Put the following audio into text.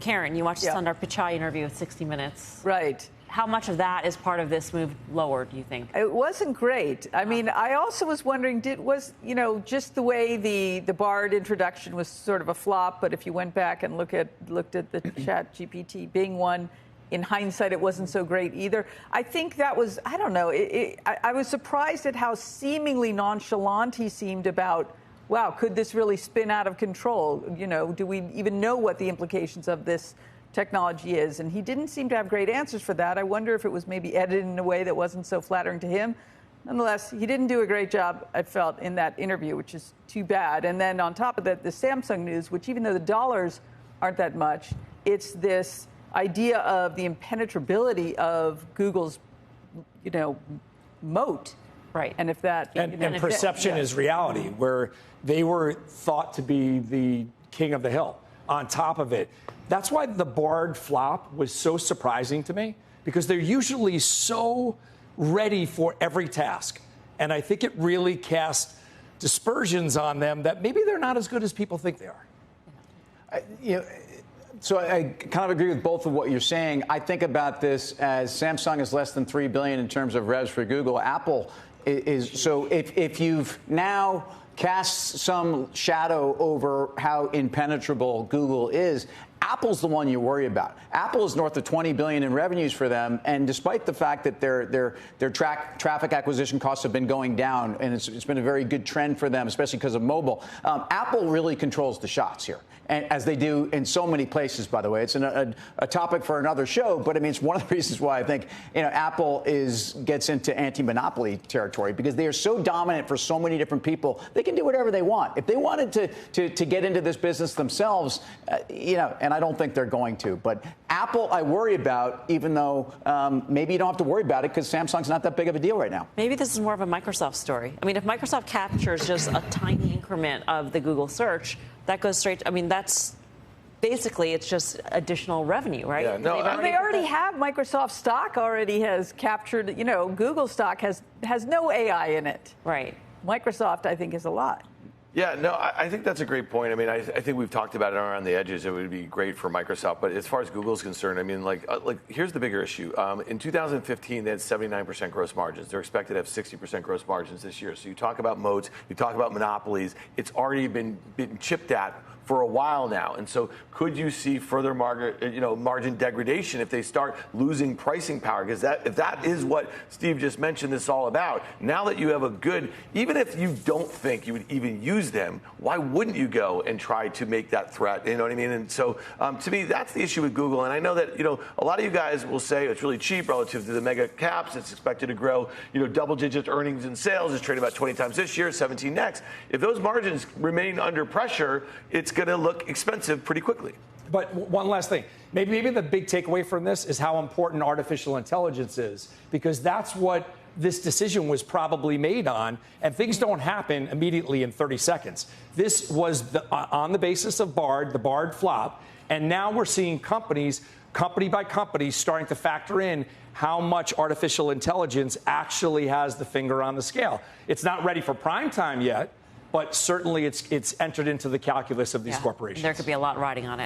Karen, you watched the Sundar Pichai interview with 60 Minutes. Right. How much of that is part of this move lower, do you think? It wasn't great. I mean, I also was wondering, just the way the Bard introduction was sort of a flop, but if you went back and looked at the Chat GPT Bing one, in hindsight, it wasn't so great either. I think that was, I don't know, I was surprised at how seemingly nonchalant he seemed about, wow, could this really spin out of control? Do we even know what the implications of this technology is? And he didn't seem to have great answers for that. I wonder if it was maybe edited in a way that wasn't so flattering to him. Nonetheless, he didn't do a great job, I felt, in that interview, which is too bad. And then on top of that, the Samsung news, which even though the dollars aren't that much, it's this idea of the impenetrability of Google's, moat. Right. And if that... And perception is reality, where they were thought to be the king of the hill. On top of it, that's why the Bard flop was so surprising to me, because they're usually so ready for every task. And I think it really cast dispersions on them that maybe they're not as good as people think they are. So I kind of agree with both of what you're saying. I think about this as Samsung is less than $3 billion in terms of revs for Google. Apple is so if you've now cast some shadow over how impenetrable Google is, Apple's the one you worry about. Apple is north of $20 billion in revenues for them, and despite the fact that their traffic acquisition costs have been going down, and it's been a very good trend for them, especially because of mobile, Apple really controls the shots here, and as they do in so many places, by the way. It's a topic for another show, but I mean, it's one of the reasons why I think Apple gets into anti-monopoly territory, because they are so dominant for so many different people. They can do whatever they want. If they wanted to get into this business themselves, and I don't think they're going to. But Apple, I worry about, even though maybe you don't have to worry about it because Samsung's not that big of a deal right now. Maybe this is more of a Microsoft story. I mean, if Microsoft captures just a tiny increment of the Google search, that goes straight. I mean, that's basically it's just additional revenue, right? Yeah, no, they already have Microsoft stock already has captured. Google stock has no AI in it. Right. Microsoft, I think, is a lot. Yeah, no, I think that's a great point. I mean, I think we've talked about it around the edges. It would be great for Microsoft. But as far as Google's concerned, I mean, here's the bigger issue. In 2015, they had 79% gross margins. They're expected to have 60% gross margins this year. So you talk about moats, you talk about monopolies. It's already been chipped at for a while now. And so could you see further margin degradation if they start losing pricing power? Because if that is what Steve just mentioned this is all about, now that you have a good, even if you don't think you would even use them, why wouldn't you go and try to make that threat? You know what I mean? And so to me, that's the issue with Google. And I know that, a lot of you guys will say it's really cheap relative to the mega caps. It's expected to grow, double-digit earnings and sales. It's trading about 20 times this year, 17 next. If those margins remain under pressure, it's going to look expensive pretty quickly. But one last thing. Maybe the big takeaway from this is how important artificial intelligence is, because that's what this decision was probably made on, and things don't happen immediately in 30 seconds. This was on the basis of the Bard flop, and now we're seeing companies, company by company, starting to factor in how much artificial intelligence actually has the finger on the scale. It's not ready for prime time yet, but certainly it's entered into the calculus of these corporations. There could be a lot riding on it.